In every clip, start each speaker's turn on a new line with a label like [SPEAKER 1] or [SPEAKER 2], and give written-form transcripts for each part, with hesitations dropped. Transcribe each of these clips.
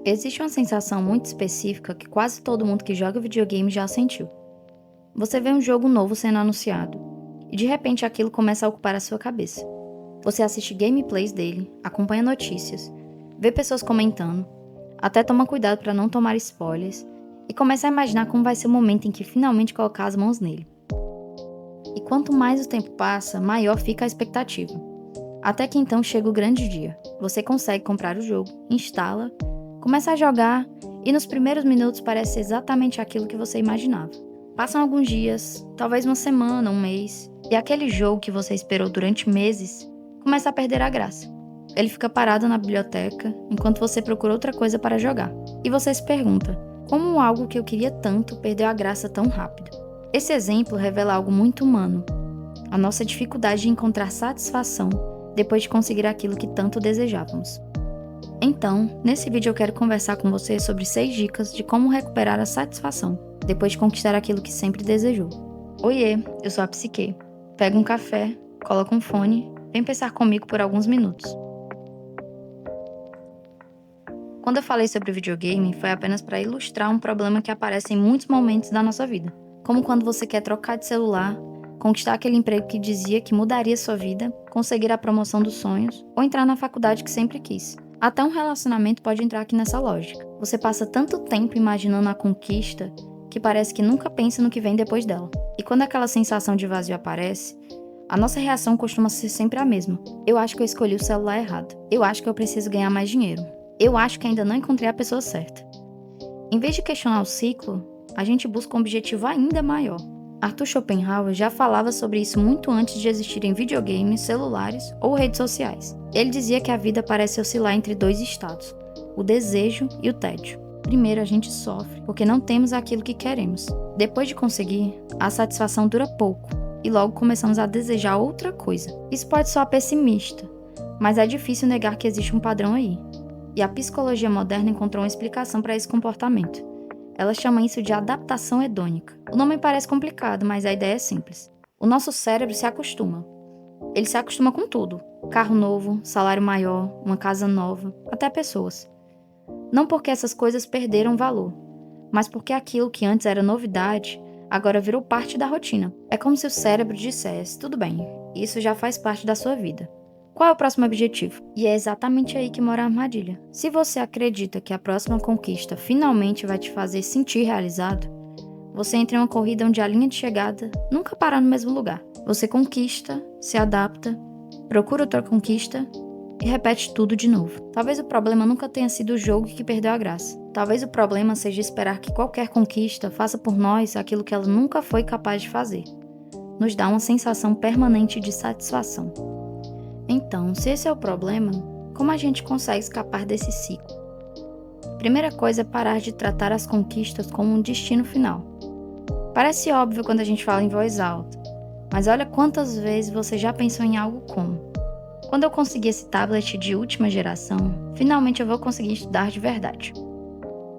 [SPEAKER 1] Existe uma sensação muito específica que quase todo mundo que joga videogame já sentiu. Você vê um jogo novo sendo anunciado, e de repente aquilo começa a ocupar a sua cabeça. Você assiste gameplays dele, acompanha notícias, vê pessoas comentando, até toma cuidado para não tomar spoilers, e começa a imaginar como vai ser o momento em que finalmente colocar as mãos nele. E quanto mais o tempo passa, maior fica a expectativa. Até que então chega o grande dia. Você consegue comprar o jogo, instala, começa a jogar e nos primeiros minutos parece exatamente aquilo que você imaginava. Passam alguns dias, talvez uma semana, um mês, e aquele jogo que você esperou durante meses começa a perder a graça. Ele fica parado na biblioteca enquanto você procura outra coisa para jogar. E você se pergunta, como algo que eu queria tanto perdeu a graça tão rápido? Esse exemplo revela algo muito humano. A nossa dificuldade de encontrar satisfação depois de conseguir aquilo que tanto desejávamos. Então, nesse vídeo eu quero conversar com você sobre 6 dicas de como recuperar a satisfação depois de conquistar aquilo que sempre desejou. Oiê, eu sou a Psique. Pega um café, coloca um fone, vem pensar comigo por alguns minutos. Quando eu falei sobre videogame, foi apenas para ilustrar um problema que aparece em muitos momentos da nossa vida. Como quando você quer trocar de celular, conquistar aquele emprego que dizia que mudaria sua vida, conseguir a promoção dos sonhos ou entrar na faculdade que sempre quis. Até um relacionamento pode entrar aqui nessa lógica. Você passa tanto tempo imaginando a conquista que parece que nunca pensa no que vem depois dela. E quando aquela sensação de vazio aparece, a nossa reação costuma ser sempre a mesma. Eu acho que eu escolhi o celular errado. Eu acho que eu preciso ganhar mais dinheiro. Eu acho que ainda não encontrei a pessoa certa. Em vez de questionar o ciclo, a gente busca um objetivo ainda maior. Arthur Schopenhauer já falava sobre isso muito antes de existirem videogames, celulares ou redes sociais. Ele dizia que a vida parece oscilar entre 2 estados, o desejo e o tédio. Primeiro a gente sofre porque não temos aquilo que queremos. Depois de conseguir, a satisfação dura pouco e logo começamos a desejar outra coisa. Isso pode soar pessimista, mas é difícil negar que existe um padrão aí. E a psicologia moderna encontrou uma explicação para esse comportamento. Ela chama isso de adaptação hedônica. O nome parece complicado, mas a ideia é simples. O nosso cérebro se acostuma. Ele se acostuma com tudo. Carro novo, salário maior, uma casa nova, até pessoas. Não porque essas coisas perderam valor, mas porque aquilo que antes era novidade, agora virou parte da rotina. É como se o cérebro dissesse, tudo bem, isso já faz parte da sua vida. Qual é o próximo objetivo? E é exatamente aí que mora a armadilha. Se você acredita que a próxima conquista finalmente vai te fazer sentir realizado, você entra em uma corrida onde a linha de chegada nunca para no mesmo lugar. Você conquista, se adapta, procura outra conquista e repete tudo de novo. Talvez o problema nunca tenha sido o jogo que perdeu a graça. Talvez o problema seja esperar que qualquer conquista faça por nós aquilo que ela nunca foi capaz de fazer. Nos dá uma sensação permanente de satisfação. Então, se esse é o problema, como a gente consegue escapar desse ciclo? Primeira coisa é parar de tratar as conquistas como um destino final. Parece óbvio quando a gente fala em voz alta, mas olha quantas vezes você já pensou em algo como: quando eu conseguir esse tablet de última geração, finalmente eu vou conseguir estudar de verdade.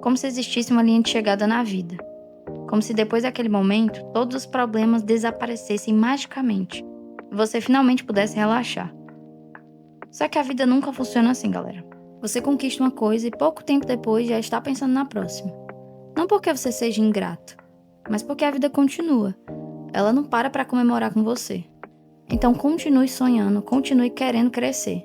[SPEAKER 1] Como se existisse uma linha de chegada na vida. Como se depois daquele momento, todos os problemas desaparecessem magicamente e você finalmente pudesse relaxar. Só que a vida nunca funciona assim, galera. Você conquista uma coisa e pouco tempo depois já está pensando na próxima. Não porque você seja ingrato, mas porque a vida continua. Ela não para comemorar com você. Então continue sonhando, continue querendo crescer.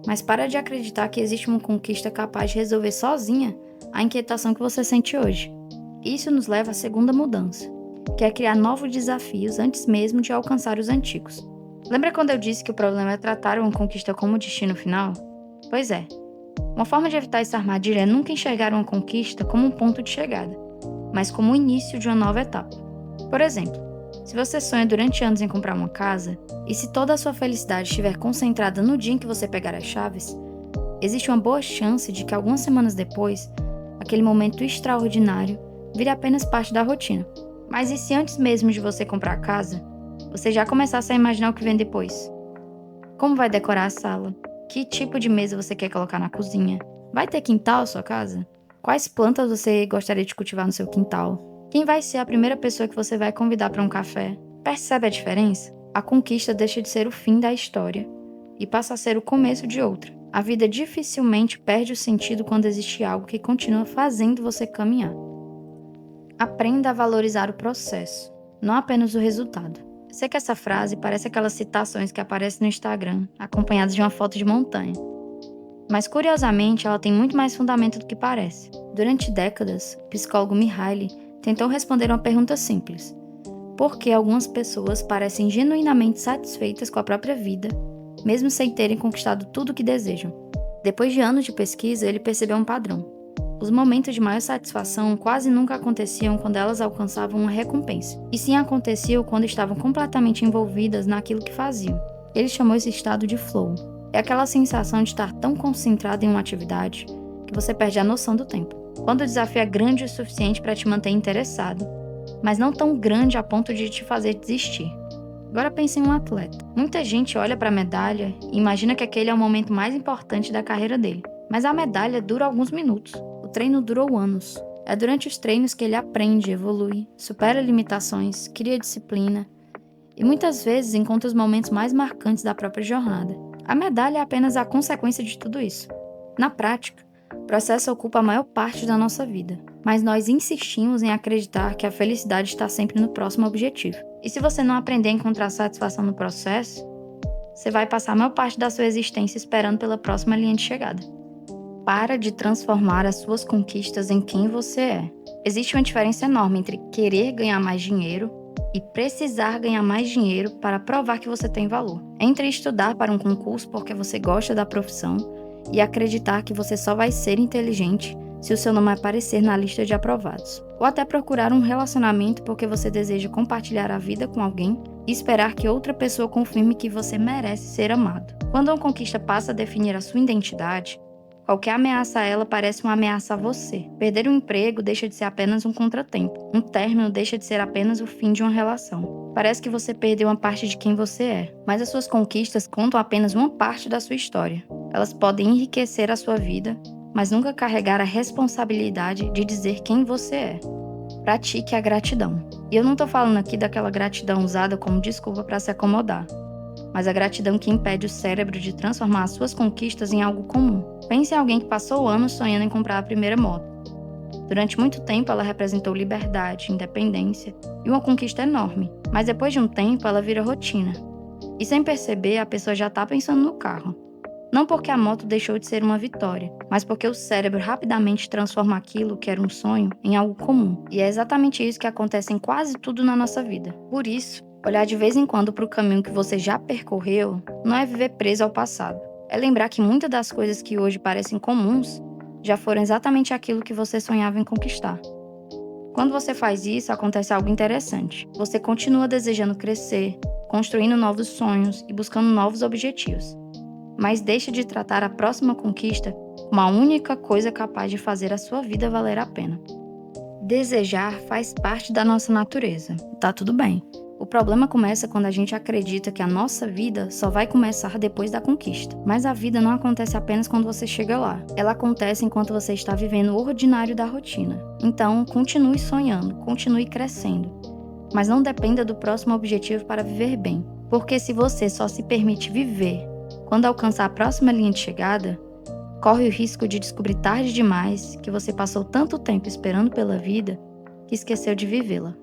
[SPEAKER 1] Mas para de acreditar que existe uma conquista capaz de resolver sozinha a inquietação que você sente hoje. Isso nos leva à segunda mudança, que é criar novos desafios antes mesmo de alcançar os antigos. Lembra quando eu disse que o problema é tratar uma conquista como destino final? Pois é. Uma forma de evitar essa armadilha é nunca enxergar uma conquista como um ponto de chegada, mas como o início de uma nova etapa. Por exemplo, se você sonha durante anos em comprar uma casa, e se toda a sua felicidade estiver concentrada no dia em que você pegar as chaves, existe uma boa chance de que algumas semanas depois, aquele momento extraordinário vire apenas parte da rotina. Mas e se antes mesmo de você comprar a casa, você já começasse a imaginar o que vem depois? Como vai decorar a sala? Que tipo de mesa você quer colocar na cozinha? Vai ter quintal a sua casa? Quais plantas você gostaria de cultivar no seu quintal? Quem vai ser a primeira pessoa que você vai convidar para um café? Percebe a diferença? A conquista deixa de ser o fim da história e passa a ser o começo de outra. A vida dificilmente perde o sentido quando existe algo que continua fazendo você caminhar. Aprenda a valorizar o processo, não apenas o resultado. Sei que essa frase parece aquelas citações que aparecem no Instagram, acompanhadas de uma foto de montanha. Mas curiosamente, ela tem muito mais fundamento do que parece. Durante décadas, o psicólogo Mihaly tentou responder uma pergunta simples: por que algumas pessoas parecem genuinamente satisfeitas com a própria vida, mesmo sem terem conquistado tudo o que desejam? Depois de anos de pesquisa, ele percebeu um padrão. Os momentos de maior satisfação quase nunca aconteciam quando elas alcançavam uma recompensa, e sim aconteciam quando estavam completamente envolvidas naquilo que faziam. Ele chamou esse estado de flow. É aquela sensação de estar tão concentrado em uma atividade que você perde a noção do tempo. Quando o desafio é grande o suficiente para te manter interessado, mas não tão grande a ponto de te fazer desistir. Agora pense em um atleta. Muita gente olha para a medalha e imagina que aquele é o momento mais importante da carreira dele. Mas a medalha dura alguns minutos. O treino durou anos. É durante os treinos que ele aprende, evolui, supera limitações, cria disciplina e muitas vezes encontra os momentos mais marcantes da própria jornada. A medalha é apenas a consequência de tudo isso. Na prática, o processo ocupa a maior parte da nossa vida, mas nós insistimos em acreditar que a felicidade está sempre no próximo objetivo. E se você não aprender a encontrar satisfação no processo, você vai passar a maior parte da sua existência esperando pela próxima linha de chegada. Para de transformar as suas conquistas em quem você é. Existe uma diferença enorme entre querer ganhar mais dinheiro e precisar ganhar mais dinheiro para provar que você tem valor. Entre estudar para um concurso porque você gosta da profissão e acreditar que você só vai ser inteligente se o seu nome aparecer na lista de aprovados. Ou até procurar um relacionamento porque você deseja compartilhar a vida com alguém e esperar que outra pessoa confirme que você merece ser amado. Quando uma conquista passa a definir a sua identidade, qualquer ameaça a ela parece uma ameaça a você. Perder um emprego deixa de ser apenas um contratempo. Um término deixa de ser apenas o fim de uma relação. Parece que você perdeu uma parte de quem você é, mas as suas conquistas contam apenas uma parte da sua história. Elas podem enriquecer a sua vida, mas nunca carregar a responsabilidade de dizer quem você é. Pratique a gratidão. E eu não tô falando aqui daquela gratidão usada como desculpa para se acomodar, mas a gratidão que impede o cérebro de transformar as suas conquistas em algo comum. Pense em alguém que passou anos sonhando em comprar a primeira moto. Durante muito tempo ela representou liberdade, independência e uma conquista enorme, mas depois de um tempo ela vira rotina. E sem perceber, a pessoa já está pensando no carro. Não porque a moto deixou de ser uma vitória, mas porque o cérebro rapidamente transforma aquilo que era um sonho em algo comum. E é exatamente isso que acontece em quase tudo na nossa vida. Por isso, olhar de vez em quando para o caminho que você já percorreu não é viver preso ao passado. É lembrar que muitas das coisas que hoje parecem comuns já foram exatamente aquilo que você sonhava em conquistar. Quando você faz isso, acontece algo interessante. Você continua desejando crescer, construindo novos sonhos e buscando novos objetivos. Mas deixa de tratar a próxima conquista como a única coisa capaz de fazer a sua vida valer a pena. Desejar faz parte da nossa natureza. Tá tudo bem. O problema começa quando a gente acredita que a nossa vida só vai começar depois da conquista. Mas a vida não acontece apenas quando você chega lá. Ela acontece enquanto você está vivendo o ordinário da rotina. Então, continue sonhando, continue crescendo. Mas não dependa do próximo objetivo para viver bem. Porque se você só se permite viver quando alcançar a próxima linha de chegada, corre o risco de descobrir tarde demais que você passou tanto tempo esperando pela vida que esqueceu de vivê-la.